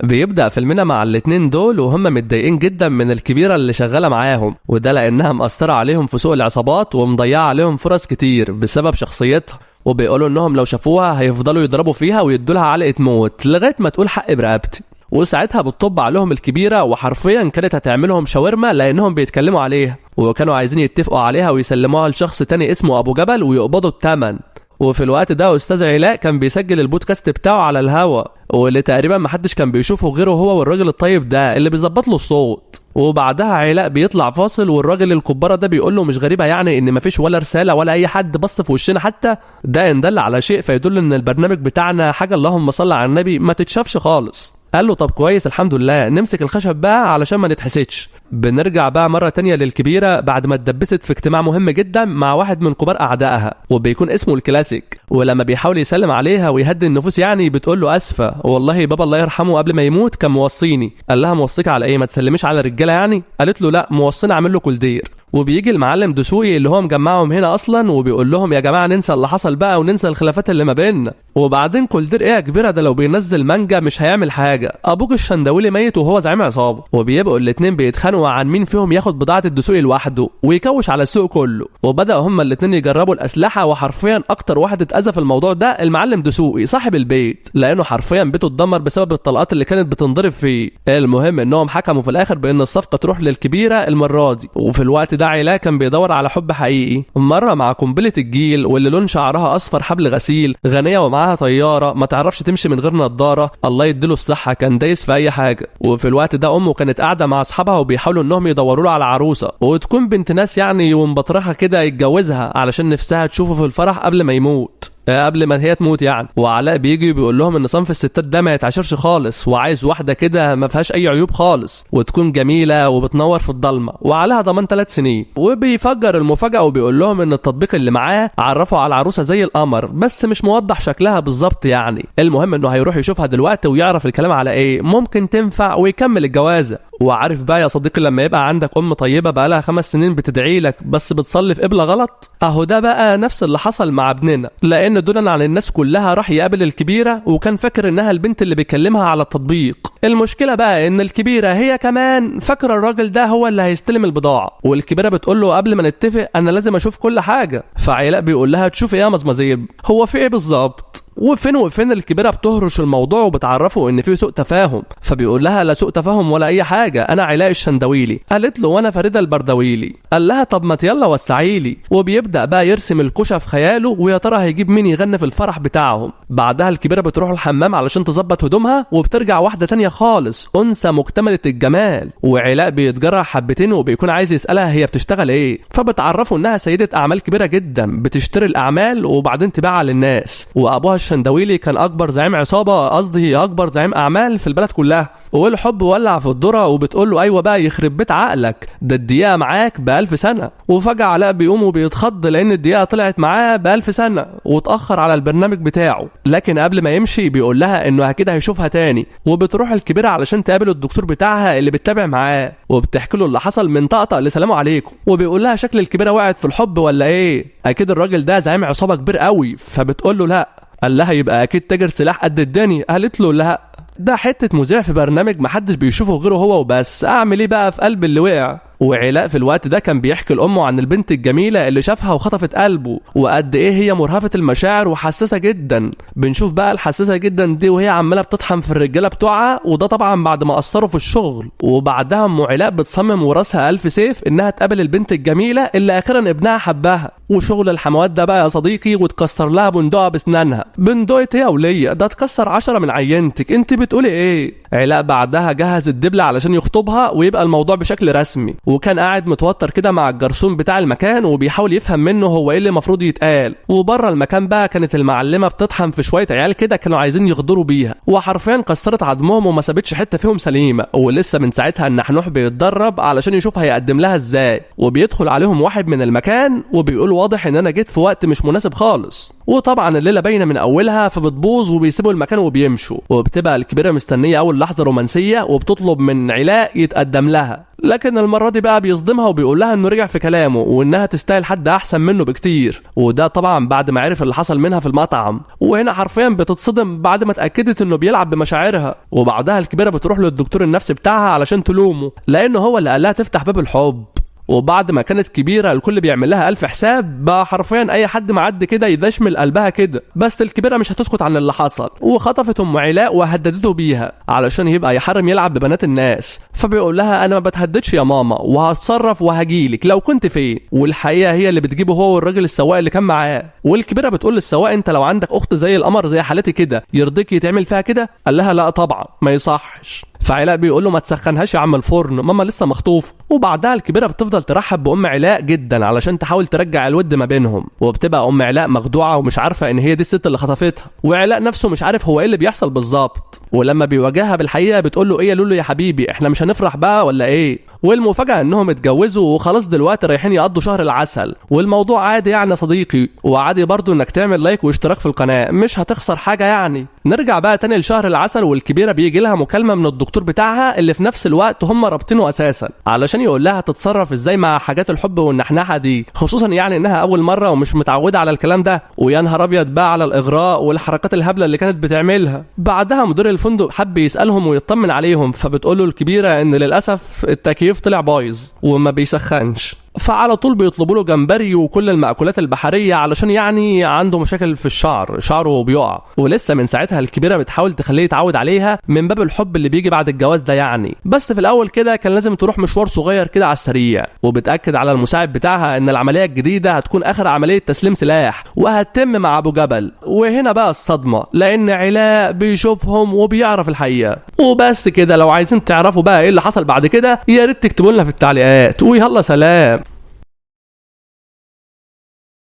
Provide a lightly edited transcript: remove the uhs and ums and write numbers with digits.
بيبدأ فيلمنا مع الاتنين دول وهم متضايقين جدا من الكبيرة اللي شغالة معاهم، وده لأنها مأثرة عليهم في سوق العصابات ومضيعة عليهم فرص كتير بسبب شخصيتها، وبيقولوا انهم لو شافوها هيفضلوا يضربوا فيها ويدولها علقة موت لغاية ما تقول حق برقبتي. وساعتها بتطب عليهم الكبيرة وحرفيا كانت هتعملهم شاورما لأنهم بيتكلموا عليها، وكانوا عايزين يتفقوا عليها ويسلموها لشخص تاني اسمه أبو جبل ويقبضوا الثمن. وفي الوقت ده أستاذ علاء كان بيسجل البودكاست بتاعه على الهوا، واللي تقريبا محدش كان بيشوفه غيره هو والراجل الطيب ده اللي بيظبط له الصوت. وبعدها علاء بيطلع فاصل والراجل الكبارة ده بيقول له مش غريبة يعني ان مفيش ولا رسالة ولا اي حد بص في وشنا حتى؟ ده ان دل على شيء فيدل ان البرنامج بتاعنا حاجة اللهم صل على النبي ما تتشافش خالص. قال له طب كويس الحمد لله، نمسك الخشب بقى علشان ما نتحسدش. بنرجع بقى مرة تانية للكبيرة بعد ما اتدبست في اجتماع مهم جدا مع واحد من كبار أعدائها وبيكون اسمه الكلاسيك، ولما بيحاول يسلم عليها ويهدي النفوس يعني بتقول له أسفة والله بابا الله يرحمه قبل ما يموت كان موصيني. قال لها موصيك على ايه؟ ما تسلميش على الرجالة يعني؟ قالت له لا موصيني اعمل له كولدير. وبيجي المعلم دسوقي اللي هو مجمعهم هنا اصلا وبيقول لهم يا جماعه ننسى اللي حصل بقى وننسى الخلافات اللي ما بيننا. وبعدين كولدير ايه يا كبيره ده لو بينزل مانجا مش هيعمل حاجه، ابوك الشندويلي ميت وهو زعيم عصابه. وبيبقوا الاتنين بيتخانقوا عن مين فيهم ياخد بضاعه الدسوقي لوحده ويكوش على السوق كله. وبداوا هما الاتنين يجربوا الاسلحه، وحرفيا اكتر واحد اتاذى في الموضوع ده المعلم دسوقي صاحب البيت، لانه حرفيا بيته اتدمر بسبب الطلقات اللي كانت بتنضرب فيه. المهم انهم حكموا في الاخر بان الصفقه تروح للكبيره المره دي. وفي الوقت ده علاء كان بيدور على حب حقيقي مره مع قنبله الجيل واللي لون شعرها اصفر حبل غسيل، غنيه ومعاها طياره ما تعرفش تمشي من غير نظاره، الله يديله الصحه كان دايس في اي حاجه. وفي الوقت ده امه كانت قاعده مع اصحابها وبيحاولوا انهم يدوروا له على عروسه وتكون بنت ناس يعني ومبطرخه كده يتجوزها علشان نفسها تشوفه في الفرح قبل ما يموت، قبل ما هي تموت يعني. وعلاء بيجي بيقول لهم ان صنف الستات ده ما يتعاشرش خالص وعايز واحده كده ما فيهاش اي عيوب خالص وتكون جميله وبتنور في الضلمه وعليها ضمان 3 سنين. وبيفجر المفاجاه وبيقول لهم ان التطبيق اللي معاه عرفوا على العروسه زي القمر بس مش موضح شكلها بالظبط يعني. المهم انه هيروح يشوفها دلوقتي ويعرف الكلام على ايه، ممكن تنفع ويكمل الجوازه. وعارف بقى يا صديقي لما يبقى عندك ام طيبه بقالها 5 سنين بتدعي لك بس بتصلي في قبله غلط؟ اهو ده بقى نفس اللي حصل مع ابننا، لان دولا عن الناس كلها راح يقابل الكبيره وكان فاكر انها البنت اللي بيكلمها على التطبيق. المشكله بقى ان الكبيره هي كمان فاكره الراجل ده هو اللي هيستلم البضاعه، والكبيره بتقول له قبل ما نتفق انا لازم اشوف كل حاجه. فعلاء بيقول لها تشوف ايه يا مزمزيب؟ هو في ايه بالظبط؟ وفين الكبيره بتهرش الموضوع وبتعرفه ان في سوء تفاهم. فبيقول لها لا سوء تفاهم ولا اي حاجه، انا علاء الشندويلي. قالت له وانا فريده البردويلي. قال لها طب ما يلا وسعيلي. وبيبدا بقى يرسم الكوشه في خياله ويا ترى هيجيب مين يغني في الفرح بتاعهم. بعدها الكبيره بتروح الحمام علشان تظبط هدومها وبترجع واحده تانية خالص انثى مكتمله الجمال. وعلاء بيتجرح حبتين وبيكون عايز يسالها هي بتشتغل ايه، فبتعرفه انها سيده اعمال كبيره جدا بتشتري الاعمال وبعدين تبيعها للناس، وابوها الشندويلي كان اكبر زعيم عصابه، قصدي اكبر زعيم اعمال في البلد كلها. والحب ولع في الذره وبتقول له ايوه بقى يخرب بيت عقلك ده الدقيقه معاك ب1000 سنه. وفجاه علاء بيقوم وبيتخض لان الدقيقه طلعت معاه ب1000 سنه واتاخر على البرنامج بتاعه. لكن قبل ما يمشي بيقول لها انه اكيد هيشوفها تاني. وبتروح الكبيره علشان تقابل الدكتور بتاعها اللي بتتابع معاه وبتحكي له اللي حصل من طقطق لسلام عليكم. وبيقول لها شكل الكبيره وقعت في الحب ولا ايه؟ اكيد الراجل ده زعيم عصابه كبير قوي. فبتقول له لا. قال لها يبقى اكيد تاجر سلاح قد الدنيا. قالت له لا ده حته مذيع في برنامج محدش بيشوفه غيره هو وبس، اعمل ايه بقى في قلب اللي وقع. وعلاء في الوقت ده كان بيحكي لأمه عن البنت الجميلة اللي شافها وخطفت قلبه وقد ايه هي مرهفة المشاعر وحساسة جدا. بنشوف بقى الحساسة جدا دي وهي عمالة بتطحن في الرجالة بتوعها، وده طبعا بعد ما قصروا في الشغل. وبعدها ام علاء بتصمم وراسها 1000 سيف انها تقابل البنت الجميلة اللي اخيرا ابنها حبها. وشغل الحموات ده بقى يا صديقي وتكسر لها بندقة بسنانها. بندقة ايه يا ولية؟ ده تكسر 10 من عينتك، انت بتقولي ايه؟ علاء بعدها جهز الدبلة علشان يخطبها ويبقى الموضوع بشكل رسمي، وكان قاعد متوتر كده مع الجرسون بتاع المكان وبيحاول يفهم منه هو ايه اللي المفروض يتقال. وبره المكان بقى كانت المعلمه بتطحن في شويه عيال كده كانوا عايزين يغدروا بيها، وحرفيا كسرت عظمهم وما سابتش حته فيهم سليمه. ولسه من ساعتها النحنوح بيتدرب علشان يشوف هيقدم لها ازاي. وبيدخل عليهم واحد من المكان وبيقول واضح ان انا جيت في وقت مش مناسب خالص. وطبعا الليله باينه من اولها، فبتبوظ وبيسيبوا المكان وبيمشوا، وبتبقى الكبيره مستنيه اول لحظه رومانسيه وبتطلب من علاء يتقدم لها. لكن المره دي بقى بيصدمها وبيقول لها انه رجع في كلامه وانها تستاهل حد احسن منه بكتير، وده طبعا بعد ما عرف اللي حصل منها في المطعم. وهنا حرفيا بتتصدم بعد ما اتاكدت انه بيلعب بمشاعرها. وبعدها الكبيره بتروح للدكتور النفسي بتاعها علشان تلومه لانه هو اللي قال لها تفتح باب الحب. وبعد ما كانت كبيرة الكل بيعمل لها ألف حساب، بقى حرفيا أي حد معدي كده يدشمل قلبها كده. بس الكبيرة مش هتسكت عن اللي حصل، وخطفت أم علاء وهددته بيها علشان يبقى يحرم يلعب ببنات الناس. فبيقول لها أنا ما بتهددش يا ماما، وهتصرف وهجيلك لو كنت فين. والحقيقة هي اللي بتجيبه هو والراجل السواق اللي كان معاه. والكبيرة بتقول للسواق أنت لو عندك أخت زي القمر زي حالتي كده يرضيك يتعمل فيها كده؟ قال لها لا طبعا ما يصحش. فعلاء بيقول له ما تسخنهاش يا عم الفرن، ماما لسه مخطوفه. وبعدها الكبيره بتفضل ترحب بام علاء جدا علشان تحاول ترجع الود ما بينهم. وبتبقى ام علاء مخدوعه ومش عارفه ان هي دي الست اللي خطفتها، وعلاء نفسه مش عارف هو ايه اللي بيحصل بالظبط. ولما بيواجهها بالحقيقه بتقول له ايه يا لولو يا حبيبي، احنا مش هنفرح بقى ولا ايه؟ والمفاجاه انهم اتجوزوا وخلاص دلوقتي رايحين يقضوا شهر العسل، والموضوع عادي يعني يا صديقي. وعادي برضو انك تعمل لايك واشتراك في القناه، مش هتخسر حاجه يعني. نرجع بقى تاني لشهر العسل، والكبيره بيجي لها مكالمه من الدكتور بتاعها اللي في نفس الوقت هم رابطينه اساسا علشان يقول لها تتصرف ازاي مع حاجات الحب والنحنحه دي، خصوصا يعني انها اول مره ومش متعوده على الكلام ده. ويا نهار ابيض بقى على الاغراء والحركات الهبله اللي كانت بتعملها. بعدها مدير الفندق حب يسالهم ويطمن عليهم، فبتقول له الكبيره ان للاسف التكييف طلع بايظ وما بيسخنش. فعلى طول بيطلبوا له جمبري وكل المأكولات البحرية علشان يعني عنده مشاكل في الشعر، شعره بيقع. ولسه من ساعتها الكبيرة بتحاول تخليه يتعود عليها من باب الحب اللي بيجي بعد الجواز ده يعني. بس في الأول كده كان لازم تروح مشوار صغير كده على السريع. وبتأكد على المساعد بتاعها إن العملية الجديدة هتكون آخر عملية تسليم سلاح وهتتم مع أبو جبل. وهنا بقى الصدمة، لأن علاء بيشوفهم وبيعرف الحقيقة. وبس كده، لو عايزين تعرفوا بقى إيه اللي حصل بعد كده يا ريت تكتبوا لنا في التعليقات. ويلا سلام.